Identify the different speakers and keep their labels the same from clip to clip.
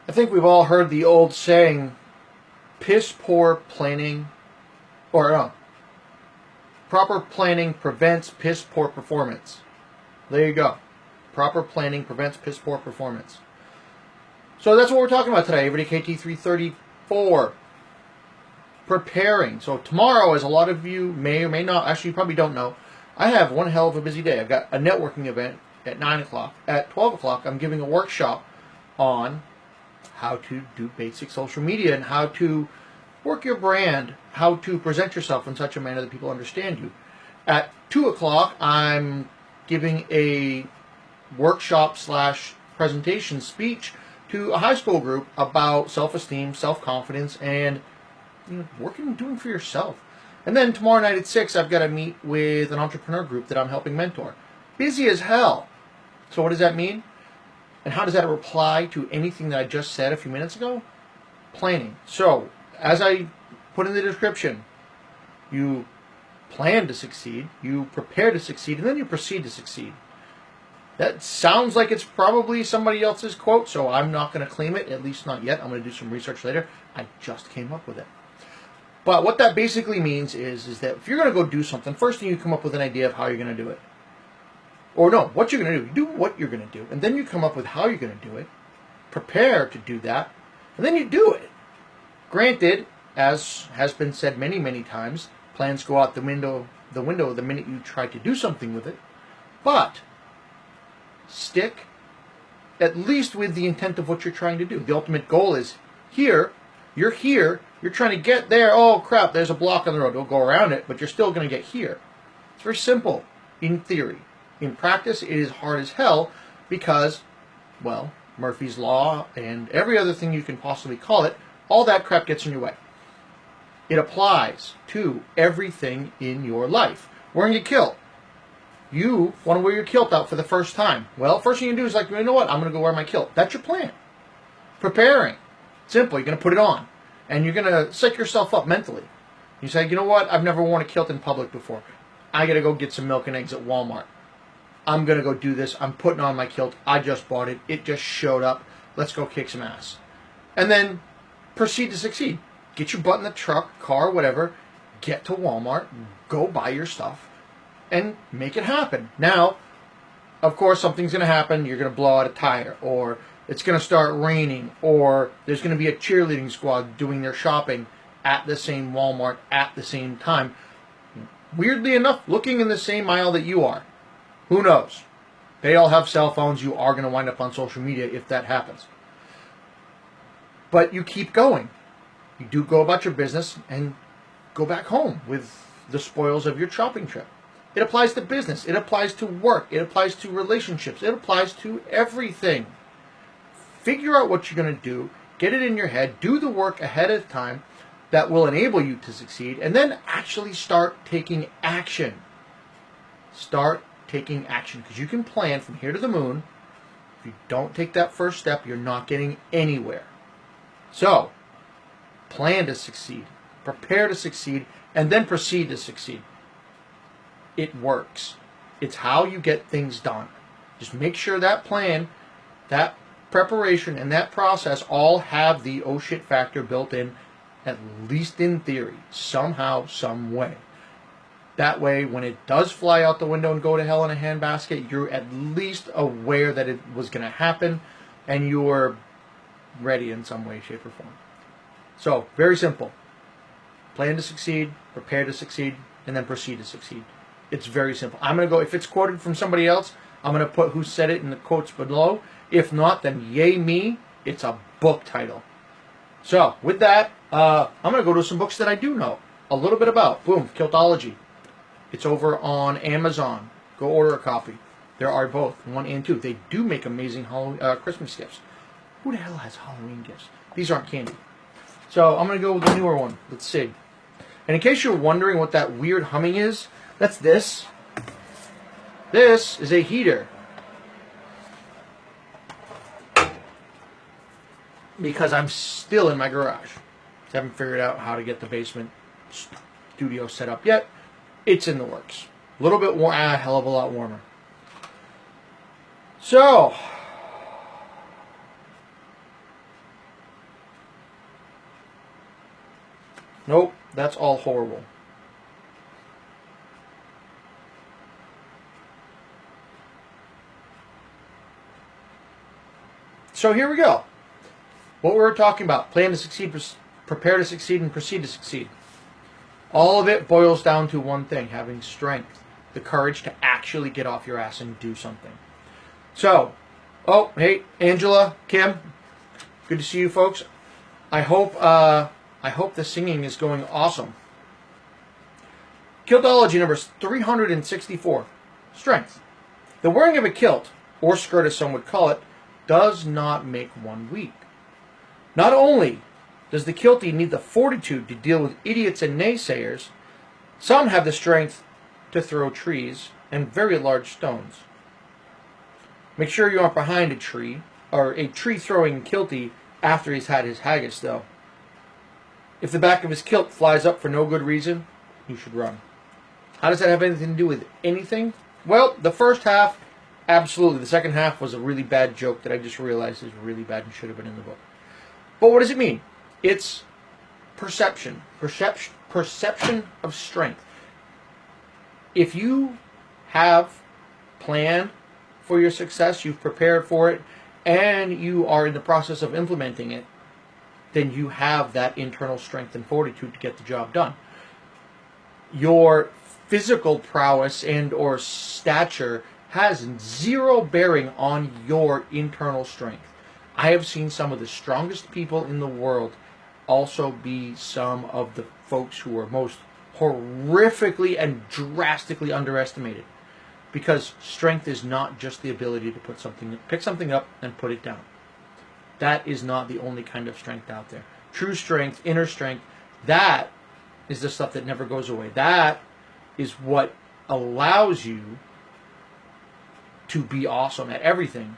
Speaker 1: I think we've all heard the old saying, piss poor planning, or no, proper planning prevents piss poor performance. There you go. Proper planning prevents piss poor performance. So that's what we're talking about today. everydaykt 334. Preparing. So tomorrow, as a lot of you may or may not, actually you probably don't know, I have one hell of a busy day. I've got a networking event at 9 o'clock. At 12 o'clock, I'm giving a workshop on how to do basic social media and how to work your brand, how to present yourself in such a manner that people understand you. At 2 o'clock, I'm giving a workshop / presentation speech to a high school group about self-esteem, self-confidence, and working and doing for yourself. And then tomorrow night at 6, I've got to meet with an entrepreneur group that I'm helping mentor. Busy as hell. So what does that mean? And how does that apply to anything that I just said a few minutes ago? Planning. So, as I put in the description, you plan to succeed, you prepare to succeed, and then you proceed to succeed. That sounds like it's probably somebody else's quote, so I'm not going to claim it, at least not yet. I'm going to do some research later. I just came up with it. But what that basically means is that if you're going to go do something, first thing you come up with an idea of how you're going to do it. Or no, what you're going to do. You do what you're going to do, and then you come up with how you're going to do it, prepare to do that, and then you do it. Granted, as has been said many, many times, plans go out the window the minute you try to do something with it, but stick at least with the intent of what you're trying to do. The ultimate goal is here, you're trying to get there, oh crap, there's a block on the road, don't go around it, but you're still going to get here. It's very simple in theory. In practice, it is hard as hell because, well, Murphy's Law and every other thing you can possibly call it, all that crap gets in your way. It applies to everything in your life. Wearing a kilt. You want to wear your kilt out for the first time. Well, first thing you do is like, you know what, I'm going to go wear my kilt. That's your plan. Preparing. Simple. You're going to put it on. And you're going to set yourself up mentally. You say, you know what, I've never worn a kilt in public before. I got to go get some milk and eggs at Walmart. I'm going to go do this. I'm putting on my kilt. I just bought it. It just showed up. Let's go kick some ass. And then proceed to succeed. Get your butt in the truck, car, whatever. Get to Walmart. Go buy your stuff. And make it happen. Now, of course, something's going to happen. You're going to blow out a tire. Or it's going to start raining. Or there's going to be a cheerleading squad doing their shopping at the same Walmart at the same time. Weirdly enough, looking in the same aisle that you are. Who knows? They all have cell phones. You are going to wind up on social media if that happens. But you keep going. You do go about your business and go back home with the spoils of your shopping trip. It applies to business. It applies to work. It applies to relationships. It applies to everything. Figure out what you're going to do. Get it in your head. Do the work ahead of time that will enable you to succeed. And then actually start taking action. Start taking action, because you can plan from here to the moon. If you don't take that first step, you're not getting anywhere. So, plan to succeed, prepare to succeed, and then proceed to succeed. It works. It's how you get things done. Just make sure that plan, that preparation, and that process all have the oh shit factor built in, at least in theory, somehow, some way. That way, when it does fly out the window and go to hell in a handbasket, you're at least aware that it was going to happen, and you're ready in some way, shape, or form. So, very simple. Plan to succeed, prepare to succeed, and then proceed to succeed. It's very simple. I'm going to go, if it's quoted from somebody else, I'm going to put who said it in the quotes below. If not, then yay me, it's a book title. So, with that, I'm going to go to some books that I do know a little bit about. Boom, Kiltology. It's over on Amazon. Go order a copy. There are both, 1 and 2. They do make amazing Christmas gifts. Who the hell has Halloween gifts? These aren't candy. So I'm going to go with the newer one. Let's see. And in case you're wondering what that weird humming is, that's this. This is a heater. Because I'm still in my garage. I haven't figured out how to get the basement studio set up yet. It's in the works. A little bit warm, a hell of a lot warmer. So, Nope, that's all horrible. So here we go. What we were talking about, plan to succeed, prepare to succeed, and proceed to succeed. All of it boils down to one thing, having strength, the courage to actually get off your ass and do something. So, oh, hey, Angela, Kim, good to see you folks. I hope the singing is going awesome. Kiltology number 364, strength. The wearing of a kilt, or skirt as some would call it, does not make one weak. Not only does the kiltie need the fortitude to deal with idiots and naysayers, some have the strength to throw trees and very large stones. Make sure you aren't behind a tree, or a tree-throwing kiltie after he's had his haggis, though. If the back of his kilt flies up for no good reason, you should run. How does that have anything to do with anything? Well, the first half, absolutely. The second half was a really bad joke that I just realized is really bad and should have been in the book. But what does it mean? It's perception. Perception of strength. If you have planned for your success, you've prepared for it, and you are in the process of implementing it, then you have that internal strength and fortitude to get the job done. Your physical prowess and or stature has zero bearing on your internal strength. I have seen some of the strongest people in the world also be some of the folks who are most horrifically and drastically underestimated. Because strength is not just the ability to pick something up and put it down. That is not the only kind of strength out there. True strength, inner strength, that is the stuff that never goes away. That is what allows you to be awesome at everything.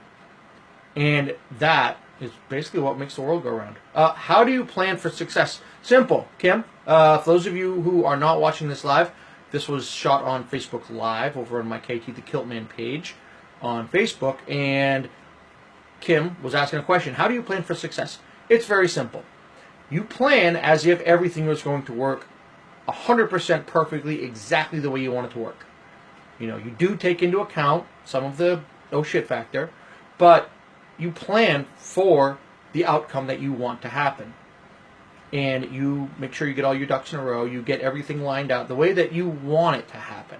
Speaker 1: And that is basically what makes the world go around. How do you plan for success? Simple, Kim. For those of you who are not watching this live, this was shot on Facebook Live over on my KT the Kiltman page on Facebook. And Kim was asking a question. How do you plan for success? It's very simple. You plan as if everything was going to work 100% perfectly, exactly the way you want it to work. You know, you do take into account some of the oh shit factor, but you plan for the outcome that you want to happen. And you make sure you get all your ducks in a row, you get everything lined out the way that you want it to happen.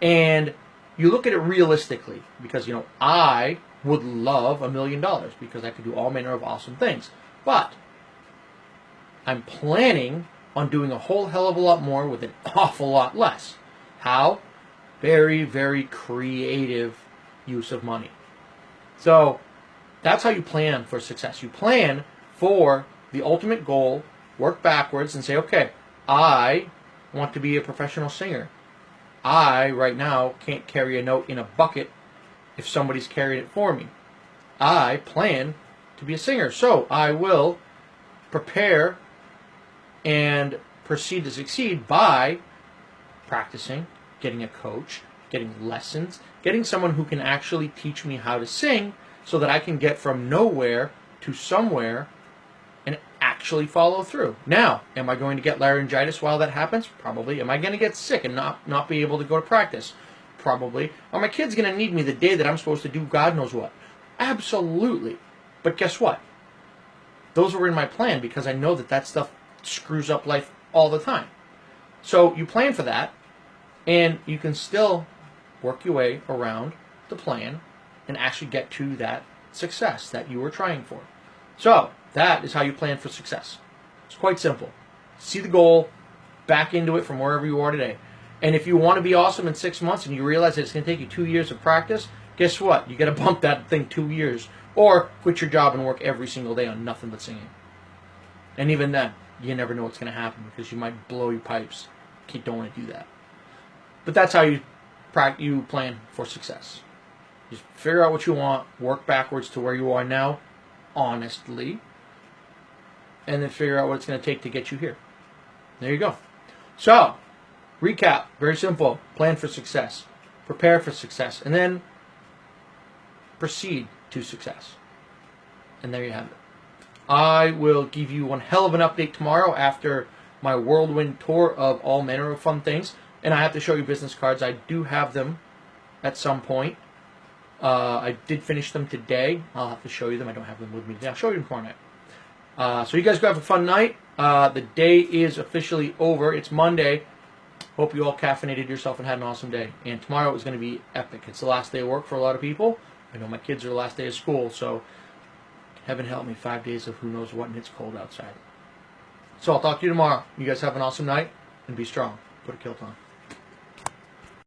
Speaker 1: And you look at it realistically, because, you know, I would love $1 million because I could do all manner of awesome things. But I'm planning on doing a whole hell of a lot more with an awful lot less. How? Very, very creative use of money. So that's how you plan for success. You plan for the ultimate goal, work backwards, and say, okay, I want to be a professional singer. I, right now, can't carry a note in a bucket if somebody's carrying it for me. I plan to be a singer, so I will prepare and proceed to succeed by practicing, getting a coach, getting lessons, getting someone who can actually teach me how to sing so that I can get from nowhere to somewhere and actually follow through. Now, am I going to get laryngitis while that happens? Probably. Am I going to get sick and not be able to go to practice? Probably. Are my kids going to need me the day that I'm supposed to do God knows what? Absolutely. But guess what? Those were in my plan because I know that that stuff screws up life all the time. So you plan for that, and you can still work your way around the plan and actually get to that success that you were trying for. So that is how you plan for success. It's quite simple. See the goal, back into it from wherever you are today. And if you want to be awesome in 6 months and you realize that it's going to take you 2 years of practice, guess what? You got to bump that thing 2 years. Or quit your job and work every single day on nothing but singing. And even then, you never know what's going to happen because you might blow your pipes. You don't want to do that. But that's how you plan for success. Just figure out what you want, work backwards to where you are now, honestly, and then figure out what it's going to take to get you here. There you go. So, recap, very simple. Plan for success. Prepare for success. And then proceed to success. And there you have it. I will give you one hell of an update tomorrow after my whirlwind tour of all manner of fun things. And I have to show you business cards. I do have them at some point. I did finish them today. I'll have to show you them. I don't have them with me today. I'll show you them tomorrow night. So you guys go have a fun night. The day is officially over. It's Monday. Hope you all caffeinated yourself and had an awesome day. And tomorrow is going to be epic. It's the last day of work for a lot of people. I know my kids are the last day of school, so heaven help me, 5 days of who knows what, and it's cold outside. So I'll talk to you tomorrow. You guys have an awesome night, and be strong. Put a kilt on.